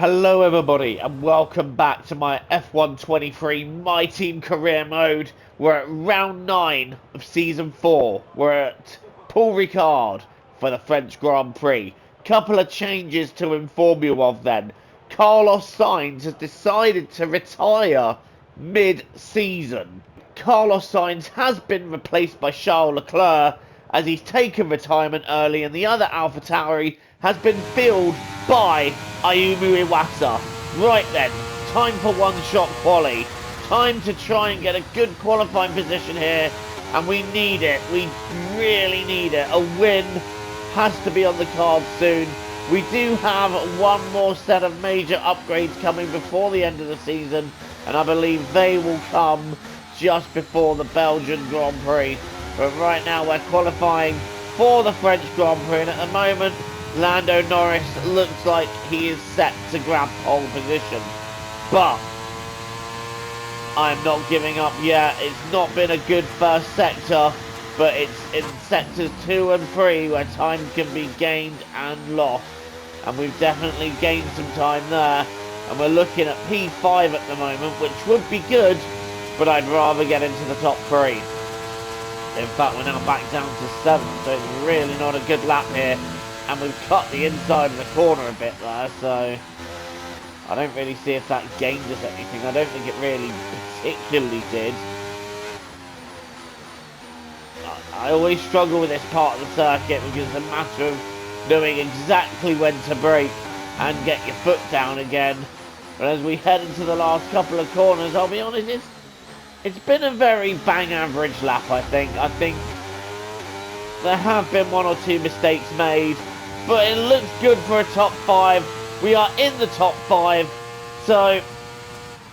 Hello everybody and welcome back to my F123 My Team Career Mode. We're at round 9 of Season 4. We're at Paul Ricard for the French Grand Prix. Couple of changes to inform you of then. Carlos Sainz has decided to retire mid-season. Carlos Sainz has been replaced by Charles Leclerc as he's taken retirement early, and the other AlphaTauri has been filled by Ayumu Iwasa. Right then, time for one-shot quali. Time to try and get a good qualifying position here, and we need it. We really need it. A win has to be on the cards soon. We do have one more set of major upgrades coming before the end of the season, and I believe they will come just before the Belgian Grand Prix. But right now we're qualifying for the French Grand Prix, and at the moment Lando Norris looks like he is set to grab pole position. But I'm not giving up yet. It's not been a good first sector, but it's in sectors 2 and 3 where time can be gained and lost. And we've definitely gained some time there. And we're looking at P5 at the moment, which would be good, but I'd rather get into the top 3. In fact, we're now back down to 7, so it's really not a good lap here. And we've cut the inside of the corner a bit there, so I don't really see if that gained us anything. I don't think it really particularly did. I always struggle with this part of the circuit because it's a matter of knowing exactly when to brake and get your foot down again. But as we head into the last couple of corners, I'll be honest, it's been a very bang average lap, I think. I think there have been 1 or 2 mistakes made, but it looks good for a top 5. We are in the top 5, so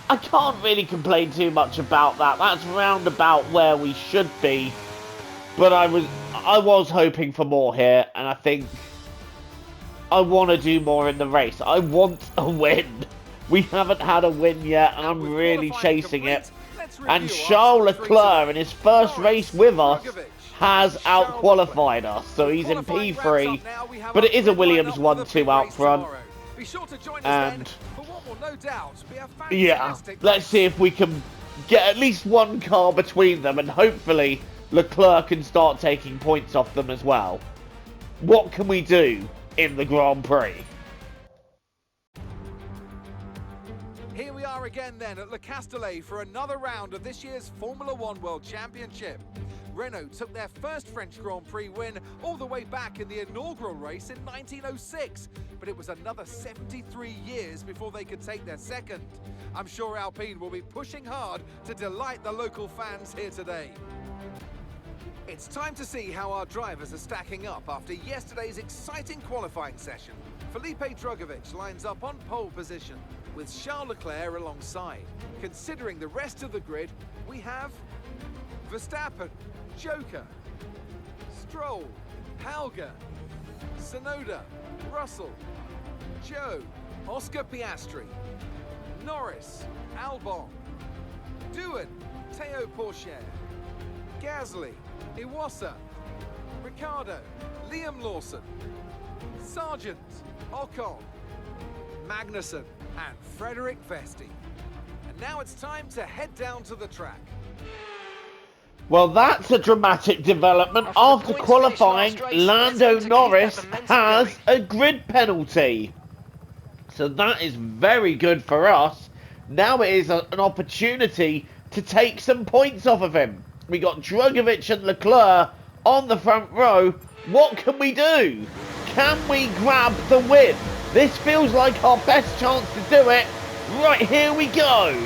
I can't really complain too much about that. That's round about where we should be, but I was hoping for more here, and I think I want to do more in the race. I want a win. We haven't had a win yet, and I'm really chasing it. And Charles Leclerc, in his first race with us, has out-qualified us, so he's in P3, but it is a Williams 1-2 out front. And yeah, let's see if we can get at least one car between them, and hopefully Leclerc can start taking points off them as well. What can we do in the Grand Prix? Here we are again then at Le Castellet for another round of this year's Formula One World Championship. Renault took their first French Grand Prix win all the way back in the inaugural race in 1906, but it was another 73 years before they could take their second. I'm sure Alpine will be pushing hard to delight the local fans here today. It's time to see how our drivers are stacking up after yesterday's exciting qualifying session. Felipe Drugovich lines up on pole position, with Charles Leclerc alongside. Considering the rest of the grid, we have Verstappen, Joker, Stroll, Halger, Tsunoda, Russell, Joe, Oscar Piastri, Norris, Albon, Doohan, Théo Pourchaire, Gasly, Iwasa, Ricciardo, Liam Lawson, Sargent, Ocon, Magnussen, and Frederick Vesti. And now it's time to head down to the track. Well, that's a dramatic development. After qualifying, Lando Norris has a grid penalty. So that is very good for us. Now it is an opportunity to take some points off of him. We got Drugovich and Leclerc on the front row. What can we do? Can we grab the win? This feels like our best chance to do it. Right, here we go.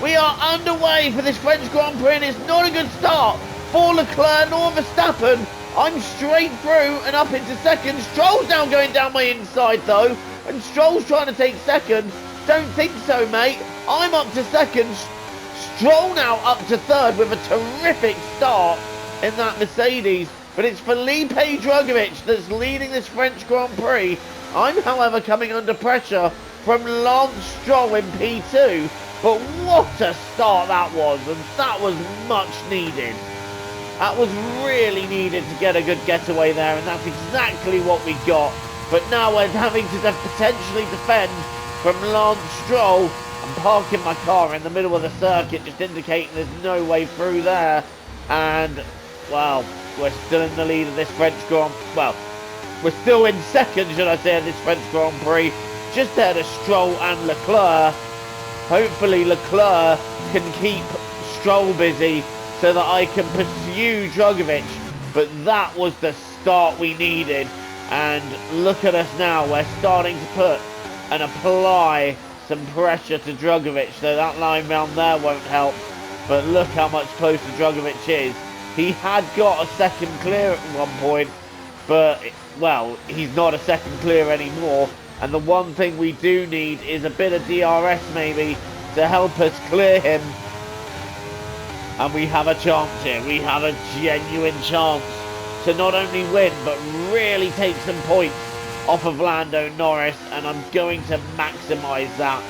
We are underway for this French Grand Prix, and it's not a good start for Leclerc nor Verstappen. I'm straight through and up into second. Stroll's now going down my inside though, and Stroll's trying to take second. Don't think so, mate. I'm up to second. Stroll now up to third with a terrific start in that Mercedes. But it's Felipe Drugovich that's leading this French Grand Prix. I'm, however, coming under pressure from Lance Stroll in P2. But what a start that was, and that was much needed. That was really needed to get a good getaway there, and that's exactly what we got. But now we're having to potentially defend from Lance Stroll. I'm parking my car in the middle of the circuit, just indicating there's no way through there. And, well, we're still in the lead of this French Grand Prix. Well, we're still in second, should I say, of this French Grand Prix. Just ahead of Stroll and Leclerc. Hopefully Leclerc can keep Stroll busy so that I can pursue Drugovich. But that was the start we needed. And look at us now. We're starting to put and apply some pressure to Drugovich. So that line round there won't help. But look how much closer Drugovich is. He had got a second clear at one point. But, well, he's not a second clear anymore. And the one thing we do need is a bit of DRS maybe to help us clear him. And we have a chance here. We have a genuine chance to not only win, but really take some points off of Lando Norris. And I'm going to maximise that.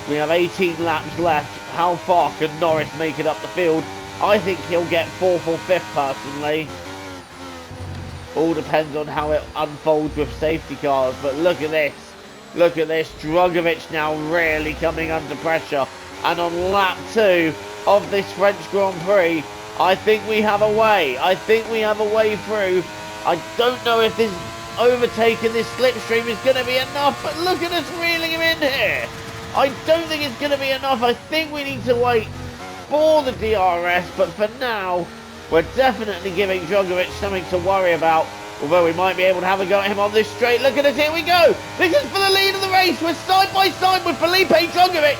We have 18 laps left. How far can Norris make it up the field? I think he'll get 4th or 5th personally. All depends on how it unfolds with safety cars. But look at this. Look at this. Drugovich now really coming under pressure. And on lap 2 of this French Grand Prix, I think we have a way. I think we have a way through. I don't know if this overtaking this slipstream is going to be enough. But look at us reeling him in here. I don't think it's going to be enough. I think we need to wait for the DRS. But for now, we're definitely giving Drugovich something to worry about. Although we might be able to have a go at him on this straight. Look at us, here we go. This is for the lead of the race. We're side by side with Felipe Drugovich.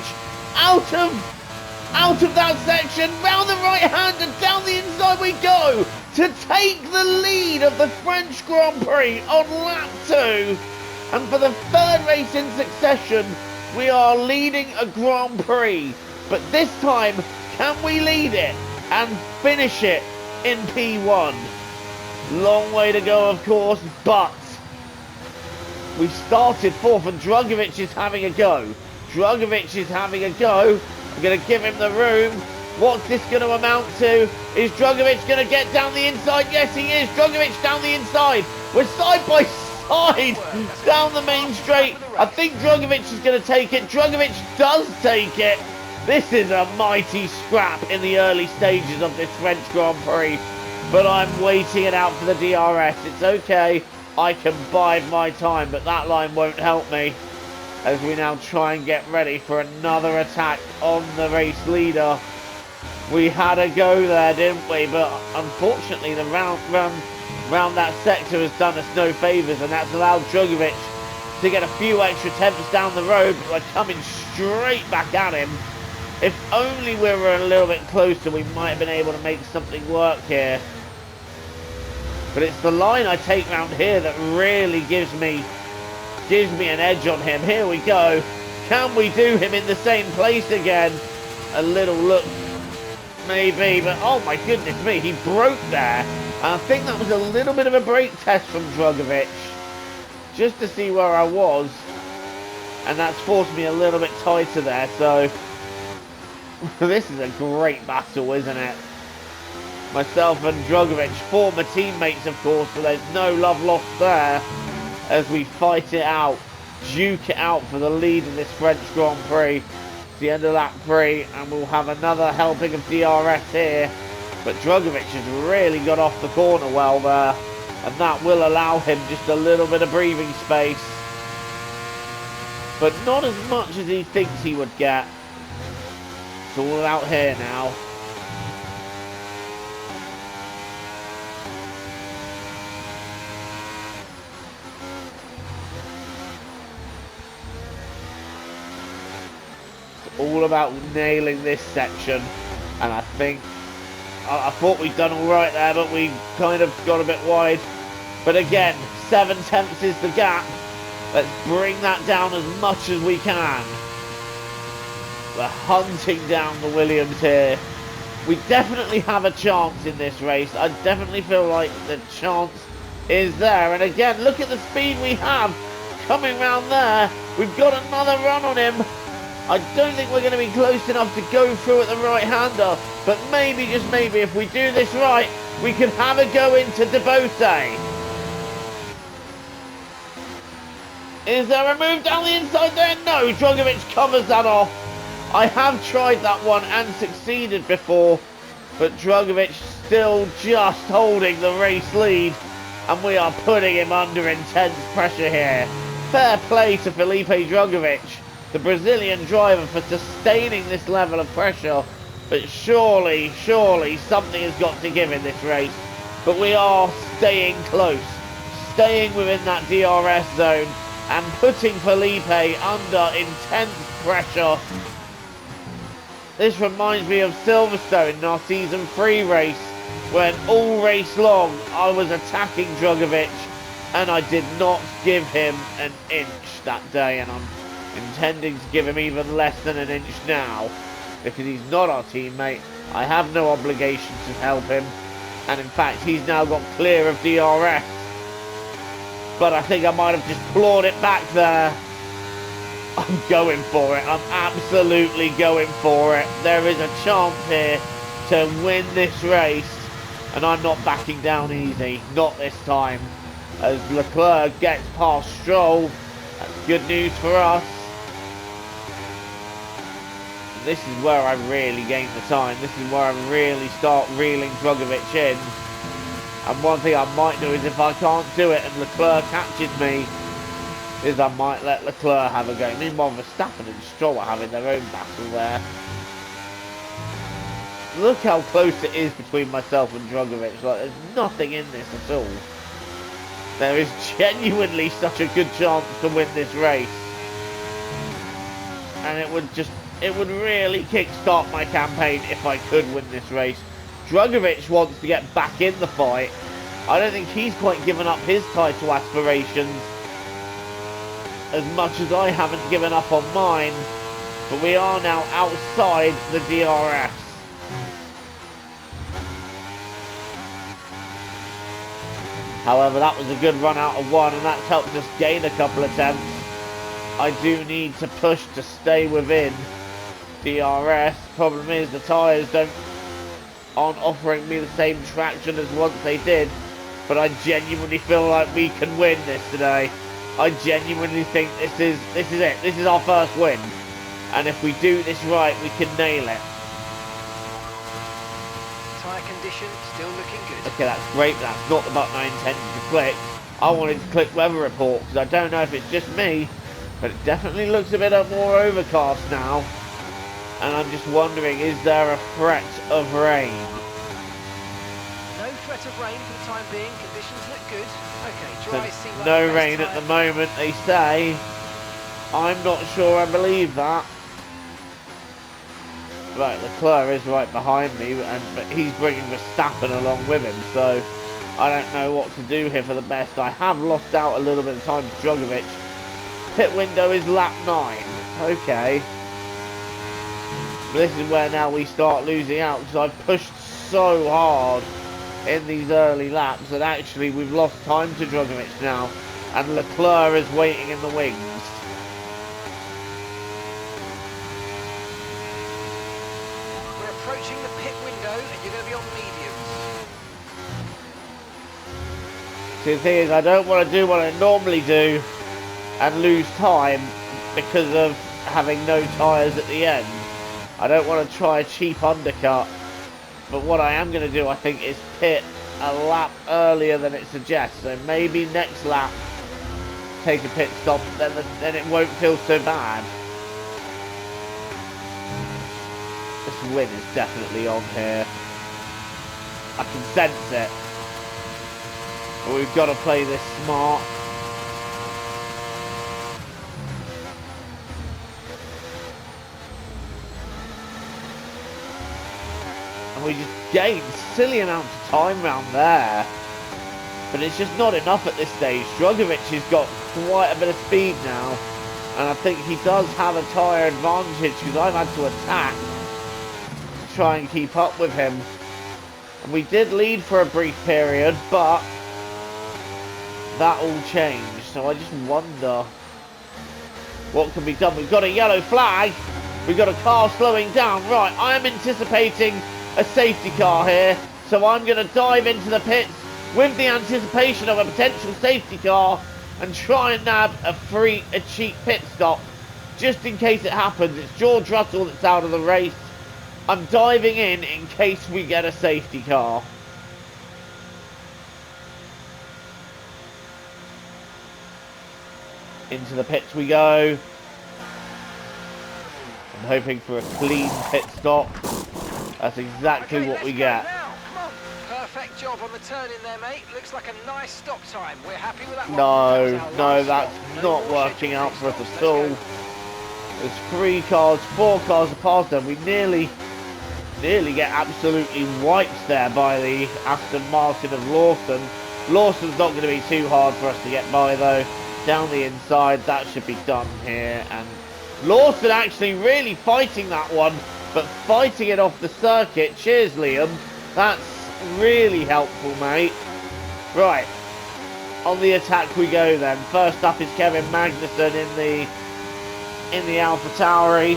Out of that section, round the right hand and down the inside we go. To take the lead of the French Grand Prix on lap 2. And for the 3rd race in succession, we are leading a Grand Prix. But this time, can we lead it and finish it in P1? Long way to go, of course, but we started 4th and Drugovich is having a go. Drugovich is having a go. I'm going to give him the room. What's this going to amount to? Is Drugovich going to get down the inside? Yes, he is. Drugovich down the inside. We're side by side down the main straight. I think Drugovich is going to take it. Drugovich does take it. This is a mighty scrap in the early stages of this French Grand Prix. But I'm waiting it out for the DRS. It's okay. I can bide my time, but that line won't help me. As we now try and get ready for another attack on the race leader. We had a go there, didn't we? But unfortunately, the round that sector has done us no favours, and that's allowed Drugovich to get a few extra attempts down the road. But we're coming straight back at him. If only we were a little bit closer, we might have been able to make something work here. But it's the line I take round here that really gives me an edge on him. Here we go. Can we do him in the same place again? A little look, maybe, but oh my goodness me, he broke there. And I think that was a little bit of a brake test from Drugovich, just to see where I was. And that's forced me a little bit tighter there, so this is a great battle, isn't it? Myself and Drugovich, former teammates, of course, so there's no love lost there as we fight it out, duke it out for the lead in this French Grand Prix. It's the end of lap 3, and we'll have another helping of DRS here. But Drugovich has really got off the corner well there, and that will allow him just a little bit of breathing space. But not as much as he thinks he would get. It's all out here now. It's all about nailing this section, and I think I thought we'd done all right there, but we kind of got a bit wide. But again, 7 tenths is the gap. Let's bring that down as much as we can. We're hunting down the Williams here. We definitely have a chance in this race. I definitely feel like the chance is there. And again, look at the speed we have coming round there. We've got another run on him. I don't think we're going to be close enough to go through at the right-hander. But maybe, just maybe, if we do this right, we can have a go into Debote. Is there a move down the inside there? No, Drogovic covers that off. I have tried that one and succeeded before, but Drogovic still just holding the race lead, and we are putting him under intense pressure here. Fair play to Felipe Drogovic, the Brazilian driver, for sustaining this level of pressure, but surely something has got to give in this race. But we are staying close, staying within that DRS zone, and putting Felipe under intense pressure. This reminds me of Silverstone in our Season 3 race, when all race long I was attacking Drogovic and I did not give him an inch that day, and I'm intending to give him even less than an inch now, because he's not our teammate. I have no obligation to help him, and in fact he's now got clear of DRS. But I think I might have just clawed it back there. I'm going for it. I'm absolutely going for it. There is a chance here to win this race, and I'm not backing down easy. Not this time. As Leclerc gets past Stroll. That's good news for us. This is where I really gain the time. This is where I really start reeling Drogovic in. And one thing I might do is, if I can't do it and Leclerc catches me, is I might let Leclerc have a go. Meanwhile, Verstappen and Stroll are having their own battle there. Look how close it is between myself and Drogovic. Like, there's nothing in this at all. There is genuinely such a good chance to win this race. And it would really kickstart my campaign if I could win this race. Drogovic wants to get back in the fight. I don't think he's quite given up his title aspirations as much as I haven't given up on mine. But we are now outside the DRS. However, that was a good run out of one, and that's helped us gain a couple attempts. I do need to push to stay within DRS. Problem is, the tyres aren't offering me the same traction as once they did, but I genuinely feel like we can win this today. I genuinely think this is it. This is our first win, and if we do this right, we can nail it. Tyre condition still looking good. Okay, that's great, but that's not the button I intended to click. I wanted to click weather report, because I don't know if it's just me, but it definitely looks a bit more overcast now. And I'm just wondering, is there a threat of rain? No threat of rain for the time being. Conditions look good. Okay, dry So seem like no the best rain tyre. at the moment, they say. I'm not sure I believe that. Right, Leclerc is right behind me, but he's bringing Verstappen along with him, so I don't know what to do here for the best. I have lost out a little bit of time to Drogovic. Pit window is lap 9. Okay. This is where now we start losing out, because I've pushed so hard in these early laps that actually we've lost time to Drogovic now, and Leclerc is waiting in the wings. We're approaching the pit window, and you're going to be on mediums. See, the thing is, I don't want to do what I normally do and lose time because of having no tyres at the end. I don't want to try a cheap undercut, but what I am going to do, I think, is pit a lap earlier than it suggests. So maybe next lap, take a pit stop, then it won't feel so bad. This win is definitely on here. I can sense it. But we've got to play this smart. We just gained silly amounts of time round there, but it's just not enough at this stage. Drogovic has got quite a bit of speed now, and I think he does have a tyre advantage, because I've had to attack to try and keep up with him. And we did lead for a brief period, but that all changed. So I just wonder what can be done. We've got a yellow flag. We've got a car slowing down. Right, I am anticipating a safety car here, so I'm going to dive into the pits with the anticipation of a potential safety car, and try and nab a cheap pit stop, just in case it happens. It's George Russell that's out of the race. I'm diving in case we get a safety car. Into the pits we go. I'm hoping for a clean pit stop. That's exactly what we get. Now. Come on. Perfect job on the turn in there, mate. Looks like a nice stop time. We're happy with that one. No, that's not working out for us at all. There's 4 cars are past them. We nearly get absolutely wiped there by the Aston Martin of Lawson. Lawson's not going to be too hard for us to get by though. Down the inside, that should be done here. And Lawson actually really fighting that one, but fighting it off the circuit. Cheers, Liam. That's really helpful, mate. Right, on the attack we go then. First up is Kevin Magnussen in the AlphaTauri.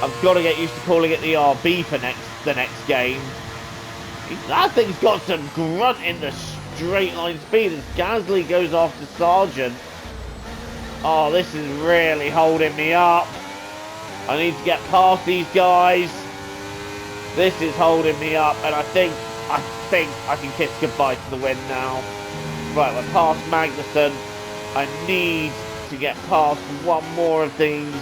I've got to get used to calling it the RB for the next game. That thing's got some grunt in the straight line speed as Gasly goes after Sargent. Oh, this is really holding me up. I need to get past these guys. This is holding me up, and I think I can kiss goodbye to the win now. Right, we're past Magnussen. I need to get past one more of these.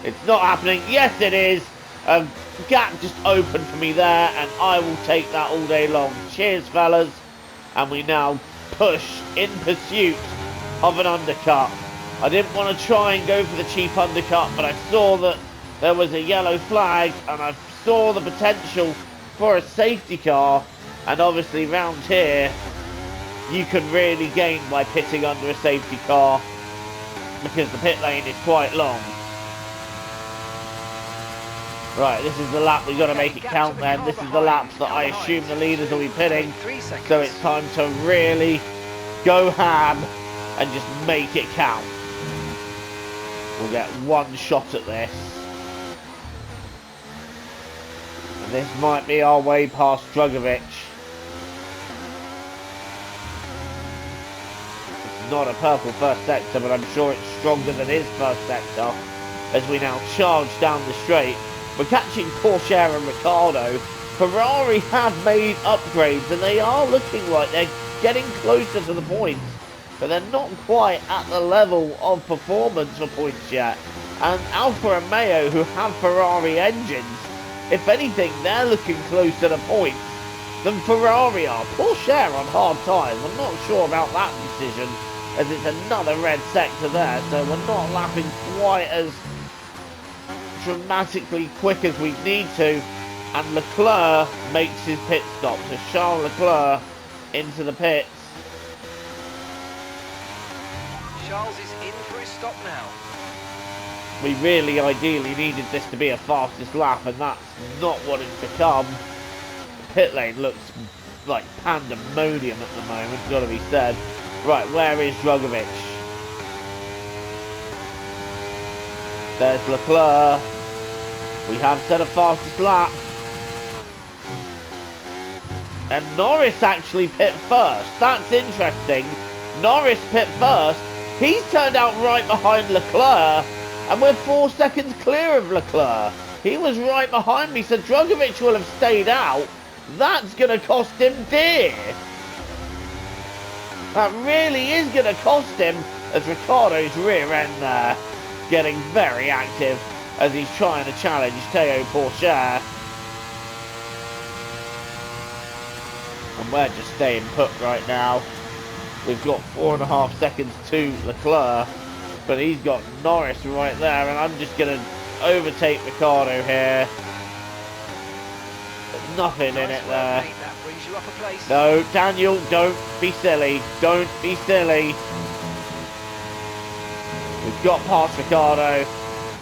It's not happening. Yes, it is. A gap just opened for me there, and I will take that all day long. Cheers, fellas. And we now push in pursuit of an undercut. I didn't want to try and go for the cheap undercut, but I saw that there was a yellow flag, and I saw the potential for a safety car. And obviously round here, you can really gain by pitting under a safety car because the pit lane is quite long. Right, this is the lap we've got to make it count then. This is the lap that I assume the leaders will be pitting. So it's time to really go ham and just make it count. We'll get one shot at this. And this might be our way past Drugovic. It's not a purple first sector, but I'm sure it's stronger than his first sector as we now charge down the straight. We're catching Porsche and Ricciardo. Ferrari have made upgrades and they are looking like they're getting closer to the points, but they're not quite at the level of performance for points yet. And Alfa Romeo, who have Ferrari engines, if anything, they're looking closer to points than Ferrari are. Porsche on hard tyres. I'm not sure about that decision, as it's another red sector there, so we're not lapping quite as dramatically quick as we need to. And Leclerc makes his pit stop. So Charles Leclerc into the pits. Charles is in for his stop now. We really ideally needed this to be a fastest lap, and that's not what it's become. The pit lane looks like pandemonium at the moment, gotta be said. Right, where is Drugovic? There's Leclerc. We have set a fastest lap. And Norris actually pit first. That's interesting. Norris pit first. He's turned out right behind Leclerc. And we're 4 seconds clear of Leclerc. He was right behind me, so Drugovic will have stayed out. That's going to cost him dear. That really is going to cost him, as Ricciardo's rear end there getting very active as he's trying to challenge Théo Pourchaire. And we're just staying put right now. We've got 4.5 seconds to Leclerc, but he's got Norris right there, and I'm just going to overtake Ricciardo here. There's nothing in it there. That brings you up a place. No, Daniel, don't be silly. Don't be silly. We've got past Ricciardo.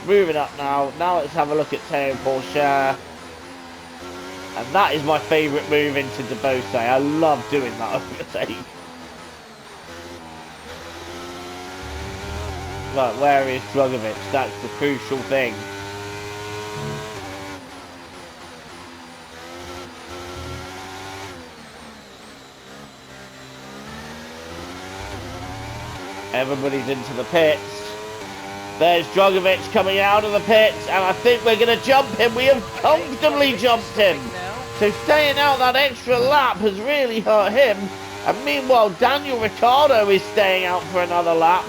Moving up now. Now let's have a look at Théo Pourchaire. And that is my favourite move into Debose. I love doing that overtake. Right, where is Drugovic? That's the crucial thing. Everybody's into the pits. There's Drogovic coming out of the pits, and I think we're going to jump him. We have comfortably jumped him. So staying out that extra lap has really hurt him. And meanwhile, Daniel Ricciardo is staying out for another lap.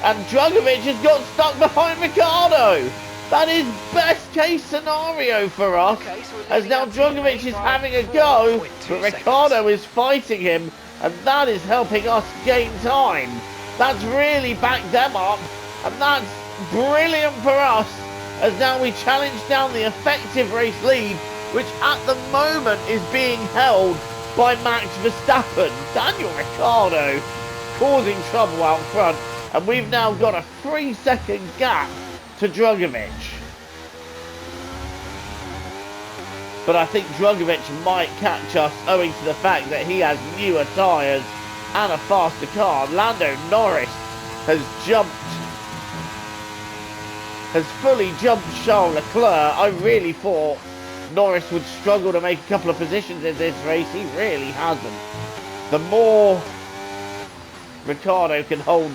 And Drogovic has got stuck behind Ricciardo. That is best case scenario for us. As now Drogovic is having a go, but Ricciardo is fighting him. And that is helping us gain time. That's really backed them up. And that's brilliant for us, as now we challenge down the effective race lead, which at the moment is being held by Max Verstappen. Daniel Ricciardo causing trouble out front, and we've now got a 3-second gap to Drogovic. But I think Drogovic might catch us owing to the fact that he has newer tyres and a faster car. Lando Norris has fully jumped Charles Leclerc. I really thought Norris would struggle to make a couple of positions in this race. He really hasn't. The more Ricciardo can hold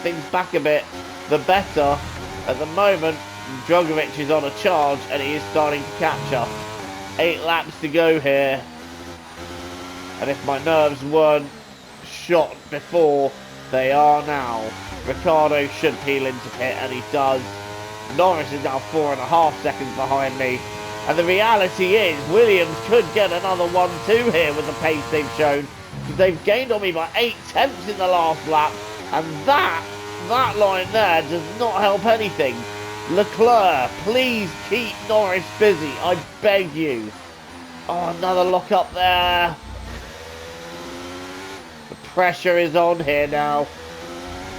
things back a bit, the better. At the moment, Drogovic is on a charge and he is starting to catch us. 8 laps to go here. And if my nerves weren't shot before, they are now. Ricciardo should peel into pit, and he does. Norris is now 4.5 seconds behind me. And the reality is, Williams could get another 1-2 here with the pace they've shown. Because they've gained on me by 8 tenths in the last lap. And that line there does not help anything. Leclerc, please keep Norris busy. I beg you. Oh, another lock up there. The pressure is on here now.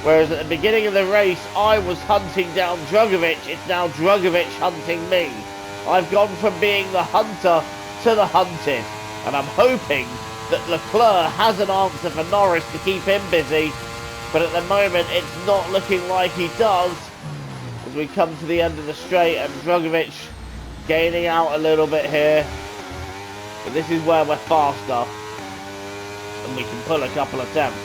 Whereas at the beginning of the race, I was hunting down Drogovic. It's now Drogovic hunting me. I've gone from being the hunter to the hunted. And I'm hoping that Leclerc has an answer for Norris to keep him busy. But at the moment, it's not looking like he does. As we come to the end of the straight, and Drogovic gaining out a little bit here. But this is where we're faster. And we can pull a couple of attempts.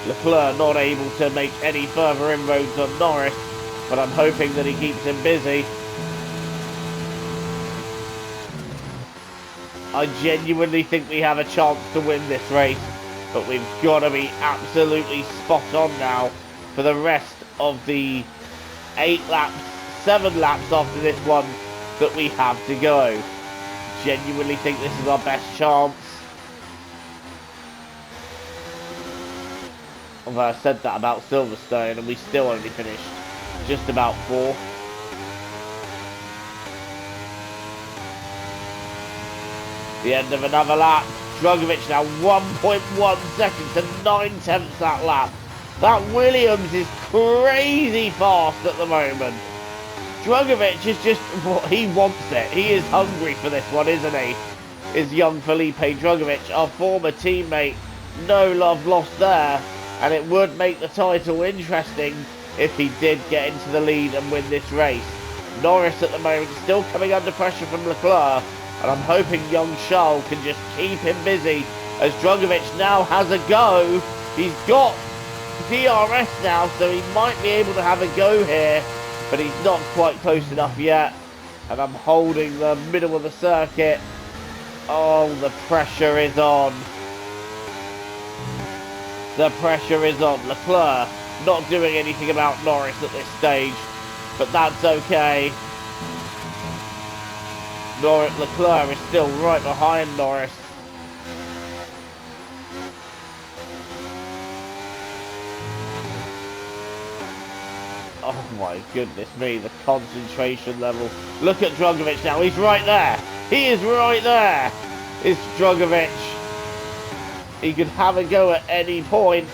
Leclerc not able to make any further inroads on Norris, but I'm hoping that he keeps him busy. I genuinely think we have a chance to win this race, but we've got to be absolutely spot on now for the rest of the 7 laps after this one that we have to go. Genuinely think this is our best chance. Although I said that about Silverstone, and we still only finished just about 4th. The end of another lap. Drogovic now 1.1 seconds to 9 tenths that lap. That Williams is crazy fast at the moment. Drogovic is just, he wants it. He is hungry for this one, isn't he? Is young Felipe Drogovic, our former teammate. No love lost there. And it would make the title interesting if he did get into the lead and win this race. Norris at the moment still coming under pressure from Leclerc. And I'm hoping young Charles can just keep him busy as Drogovic now has a go. He's got DRS now, so he might be able to have a go here. But he's not quite close enough yet. And I'm holding the middle of the circuit. Oh, the pressure is on. The pressure is on. Leclerc not doing anything about Norris at this stage, but that's okay. Leclerc is still right behind Norris. Oh my goodness me, the concentration level. Look at Drogovic now, he's right there. He is right there. It's Drogovic. He could have a go at any point.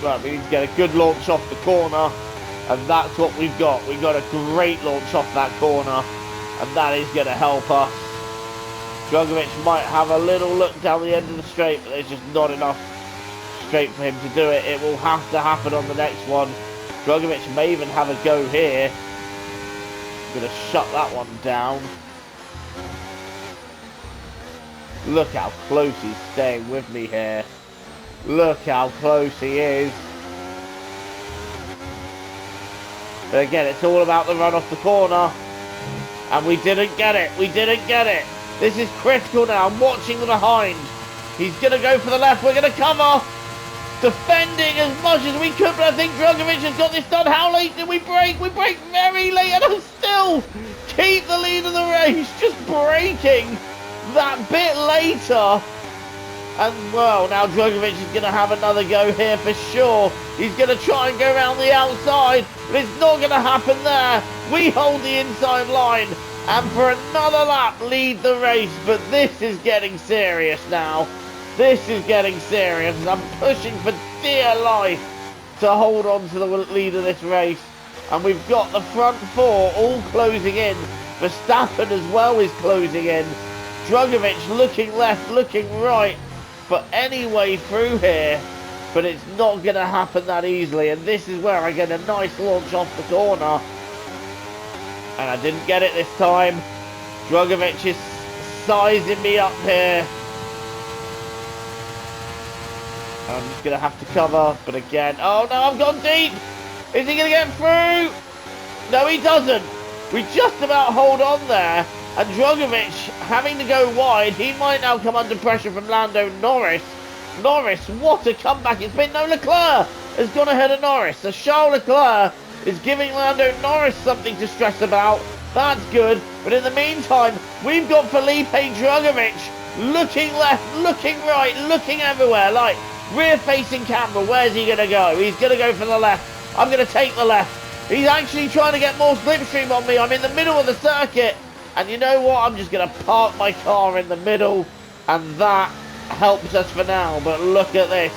Right, we need to get a good launch off the corner. And that's what we've got. We've got a great launch off that corner. And that is going to help us. Drogovic might have a little look down the end of the straight, but there's just not enough straight for him to do it. It will have to happen on the next one. Drogovic may even have a go here. Going to shut that one down. Look how close he's staying with me here. Look how close he is. But again, it's all about the run off the corner. And we didn't get it. We didn't get it. This is critical now. I'm watching the behind. He's going to go for the left. We're going to cover. Defending as much as we could, but I think Drugovic has got this done. How late did we break? We break very late, and I still keep the lead of the race. Just breaking that bit later. And, well, now Drugovic is going to have another go here for sure. He's going to try and go around the outside, but it's not going to happen there. We hold the inside line, and for another lap lead the race, but this is getting serious now. This is getting serious. I'm pushing for dear life to hold on to the lead of this race. And we've got the front four all closing in. Verstappen as well is closing in. Drugovic looking left, looking right for any way through here. But it's not going to happen that easily. And this is where I get a nice launch off the corner. And I didn't get it this time. Drugovic is sizing me up here. I'm just going to have to cover, but again, oh no, I've gone deep. Is he going to get through? No, he doesn't. We just about hold on there. And Drugovic, having to go wide, he might now come under pressure from Lando Norris. Norris, what a comeback it's been. No, Leclerc has gone ahead of Norris. So Charles Leclerc is giving Lando Norris something to stress about. That's good. But in the meantime, we've got Felipe Drugovic looking left, looking right, looking everywhere. Like, rear-facing camera, where's he going to go? He's going to go for the left. I'm going to take the left. He's actually trying to get more slipstream on me. I'm in the middle of the circuit. And you know what? I'm just going to park my car in the middle. And that helps us for now. But look at this.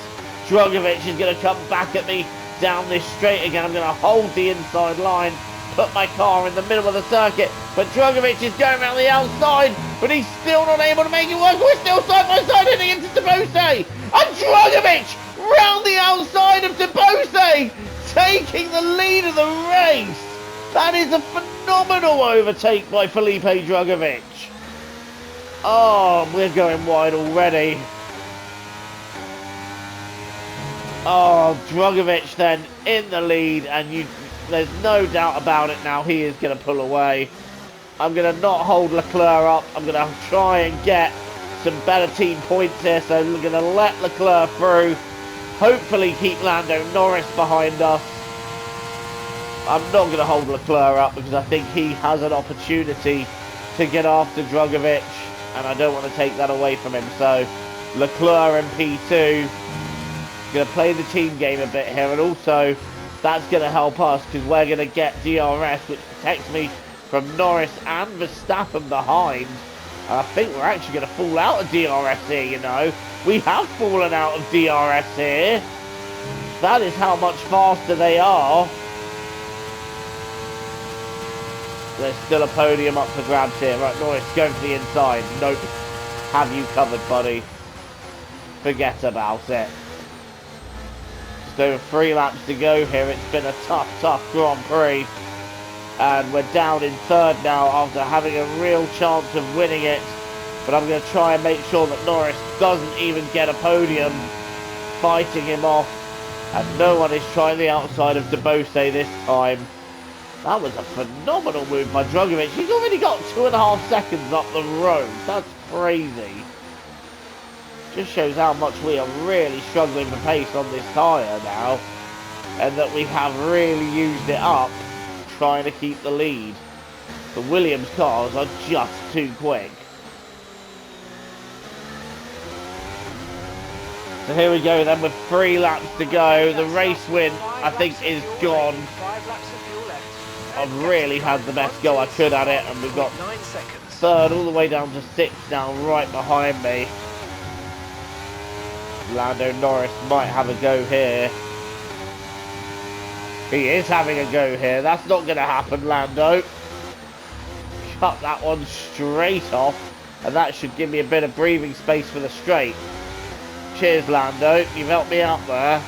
Drugovic is going to come back at me down this straight again. I'm going to hold the inside line. Put my car in the middle of the circuit. But Drugovic is going around the outside. But he's still not able to make it work. We're still side by side heading into Debose. And Drugovic round the outside of Debose, taking the lead of the race. That is a phenomenal overtake by Felipe Drugovic. Oh, we're going wide already. Oh, Drugovic then in the lead, and there's no doubt about it now. He is going to pull away. I'm going to not hold Leclerc up. I'm going to try and get some better team points here, so we're going to let Leclerc through. Hopefully keep Lando Norris behind us. I'm not going to hold Leclerc up because I think he has an opportunity to get after Drugovic, and I don't want to take that away from him. So Leclerc and P2 going to play the team game a bit here, and also that's going to help us because we're going to get DRS, which protects me from Norris and Verstappen behind. And I think we're actually going to fall out of DRS here, you know. We have fallen out of DRS here. That is how much faster they are. There's still a podium up for grabs here. Right, Norris going for the inside. Nope. Have you covered, buddy? Forget about it. Just over 3 laps to go here. It's been a tough Grand Prix. And we're down in third now after having a real chance of winning it. But I'm going to try and make sure that Norris doesn't even get a podium, fighting him off. And no one is trying the outside of Debose this time. That was a phenomenal move by Drugovic. He's already got 2.5 seconds up the road. That's crazy. Just shows how much we are really struggling for pace on this tyre now. And that we have really used it up trying to keep the lead. The Williams cars are just too quick. So here we go then with 3 laps to go. The race win, I think, is gone. I've really had the best go I could at it, and we've got 9 seconds. Third all the way down to 6th now, right behind me. Lando Norris might have a go here. He is having a go here. That's not going to happen, Lando. Cut that one straight off, and that should give me a bit of breathing space for the straight. Cheers, Lando. You've helped me out there.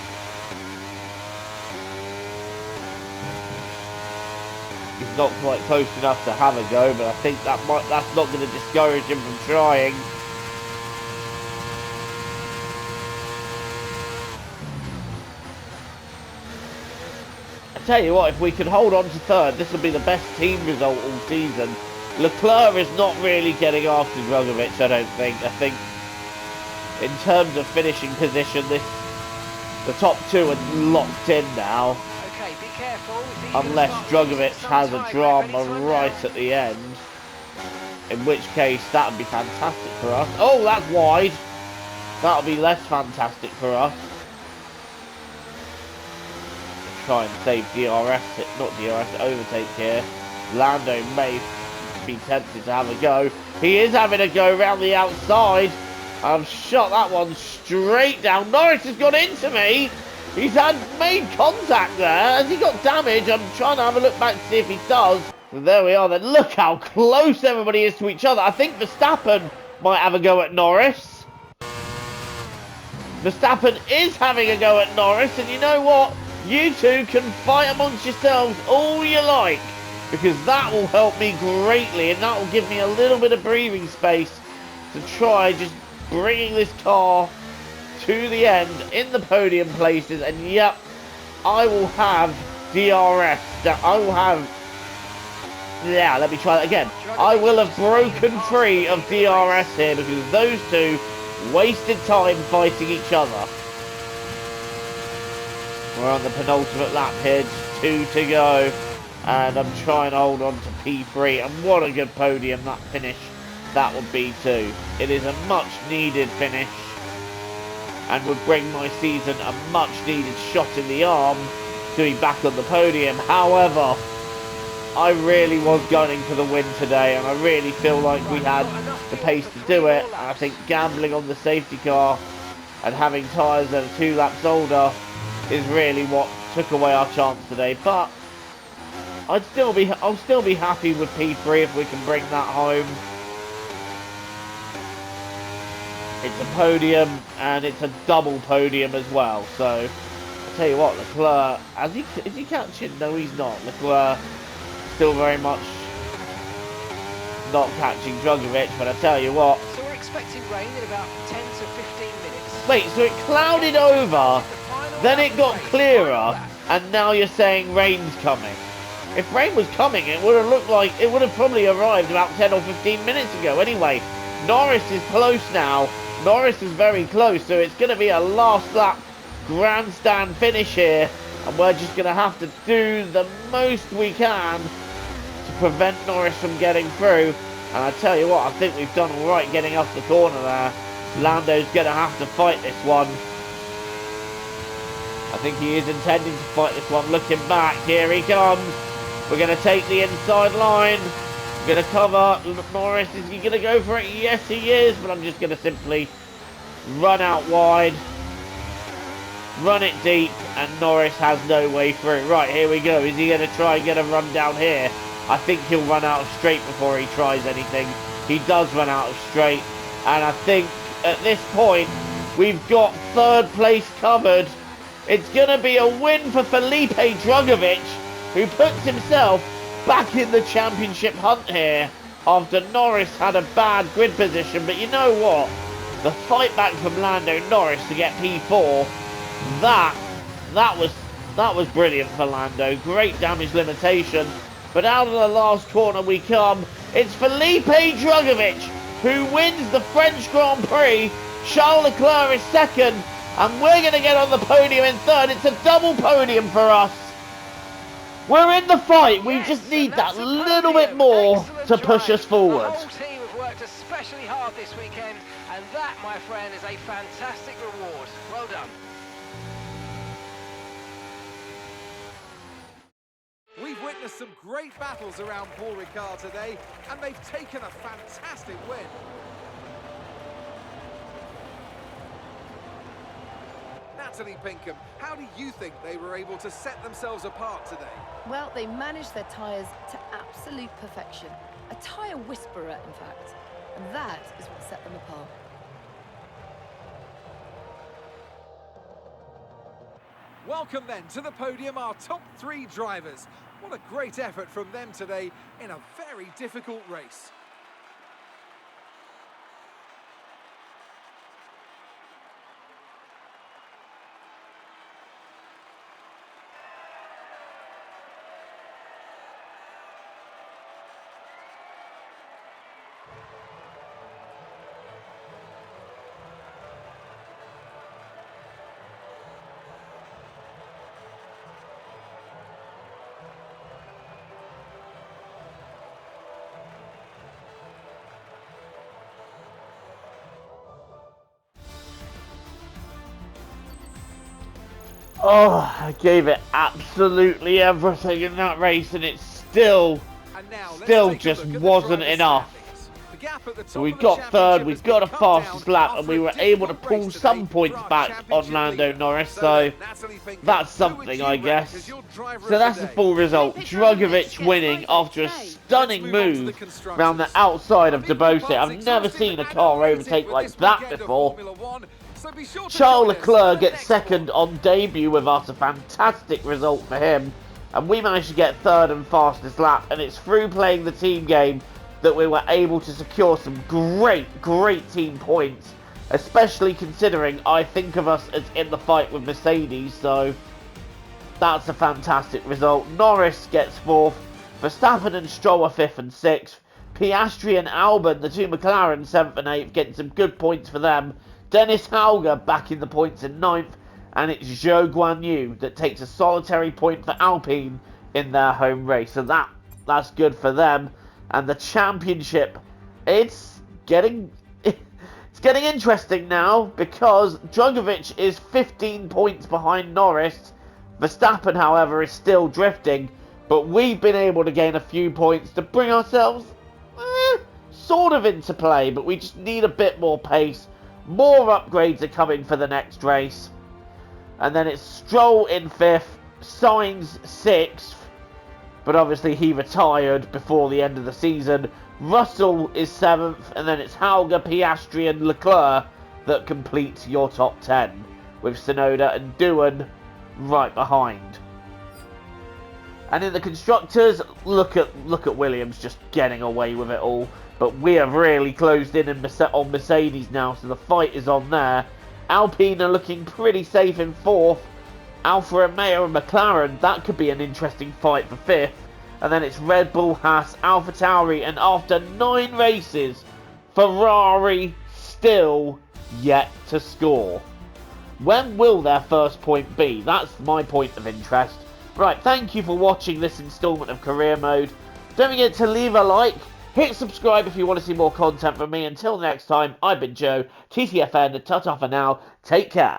He's not quite close enough to have a go, but I think that's not going to discourage him from trying. tell you what, if we could hold on to third, this will be the best team result all season. Leclerc is not really getting after Drugovich, I don't think. I think in terms of finishing position, the top two are locked in now. Okay, be careful. Unless Drugovich has a drama right at the end. In which case, that would be fantastic for us. Oh, that's wide. That'll be less fantastic for us. Try and save DRS, not DRS, overtake here. Lando may be tempted to have a go. He is having a go round the outside. I've shot that one straight down. Norris has got into me. He's made contact there. Has he got damage? I'm trying to have a look back to see if he does. So there we are then. Look how close everybody is to each other. I think Verstappen might have a go at Norris. Verstappen is having a go at Norris, and you know what? You two can fight amongst yourselves all you like, because that will help me greatly, and that will give me a little bit of breathing space to try just bringing this car to the end in the podium places. And yep, I will have DRS. I will have... Yeah, let me try that again. I will have broken free of DRS here, because those two wasted time fighting each other. We're on the penultimate lap here, just 2 to go. And I'm trying to hold on to P3. And what a good podium that finish that would be too. It is a much needed finish. And would bring my season a much needed shot in the arm to be back on the podium. However, I really was gunning for the win today. And I really feel like we had the pace to do it. And I think gambling on the safety car and having tyres that are 2 laps older is really what took away our chance today. But I'll still be happy with P3 if we can bring that home. It's a podium and it's a double podium as well. So I'll tell you what, Leclerc, is he catching? No, he's not. Leclerc still very much not catching Drugovich, but I tell you what. So we're expecting rain in about 10 to 15 minutes. Wait, so it clouded over, then it got clearer, and now you're saying rain's coming. If rain was coming, it would have looked like it would have probably arrived about 10 or 15 minutes ago. Anyway, Norris is close now. Norris is very close, so it's going to be a last lap grandstand finish here, and we're just going to have to do the most we can to prevent Norris from getting through. And I tell you what, I think we've done all right getting off the corner there. Lando's going to have to fight this one. I think he is intending to fight this one. Looking back, here he comes. We're going to take the inside line. We're going to cover Norris. Is he going to go for it? Yes, he is. But I'm just going to simply run out wide, run it deep, and Norris has no way through. Right, here we go. Is he going to try and get a run down here? I think he'll run out of straight before he tries anything. He does run out of straight. And I think at this point, we've got third place covered. It's going to be a win for Felipe Drugovich, who puts himself back in the championship hunt here after Norris had a bad grid position. But you know what? The fight back from Lando Norris to get P4, that was brilliant for Lando. Great damage limitation. But out of the last corner we come. It's Felipe Drugovich who wins the French Grand Prix. Charles Leclerc is second. And we're going to get on the podium in third. It's a double podium for us. We're in the fight. We just need that little bit more to push us forward. The whole team have worked especially hard this weekend. And that, my friend, is a fantastic reward. Well done. We've witnessed some great battles around Paul Ricard today, and they've taken a fantastic win. Natalie Pinkham, how do you think they were able to set themselves apart today? Well, they managed their tyres to absolute perfection. A tyre whisperer, in fact. And that is what set them apart. Welcome then to the podium, our top 3 drivers. What a great effort from them today in a very difficult race. Oh, I gave it absolutely everything in that race, and it still just wasn't enough. So we got third, we got a fastest lap, and we were able to pull some points back on Lando Norris, so that's something, I guess. So that's the full result. Drugovich winning after a stunning move around the outside of Debose. I've never seen a car overtake like that before. Charles Leclerc gets second on debut with us, a fantastic result for him. And we managed to get third and fastest lap, and it's through playing the team game that we were able to secure some great team points, especially considering I think of us as in the fight with Mercedes, so that's a fantastic result. Norris gets fourth, Verstappen and Stroll are fifth and sixth, Piastri and Albon, the two McLaren, seventh and eighth, getting some good points for them. Dennis Hauger back in the points in ninth, and it's Zhou Guanyu that takes a solitary point for Alpine in their home race, so that's good for them. And the championship, it's getting interesting now, because Drugovich is 15 points behind Norris. Verstappen, however, is still drifting, but we've been able to gain a few points to bring ourselves sort of into play, but we just need a bit more pace. More upgrades are coming for the next race. And then it's Stroll in fifth, SAINZ sixth, but obviously he retired before the end of the season. Russell is seventh, and then it's Hauger, Piastri and Leclerc that completes your top 10, with Tsunoda and Doohan right behind. And in the constructors, look at Williams just getting away with it all. But we have really closed in on Mercedes now, so the fight is on there. Alpine are looking pretty safe in fourth. Alfa Romeo and McLaren, that could be an interesting fight for fifth. And then it's Red Bull, Haas, AlphaTauri, and after 9 races, Ferrari still yet to score. When will their first point be? That's my point of interest. Right, thank you for watching this instalment of Career Mode. Don't forget to leave a like, hit subscribe if you want to see more content from me. Until next time, I've been Joe, TTFN, ta-ta for now, take care.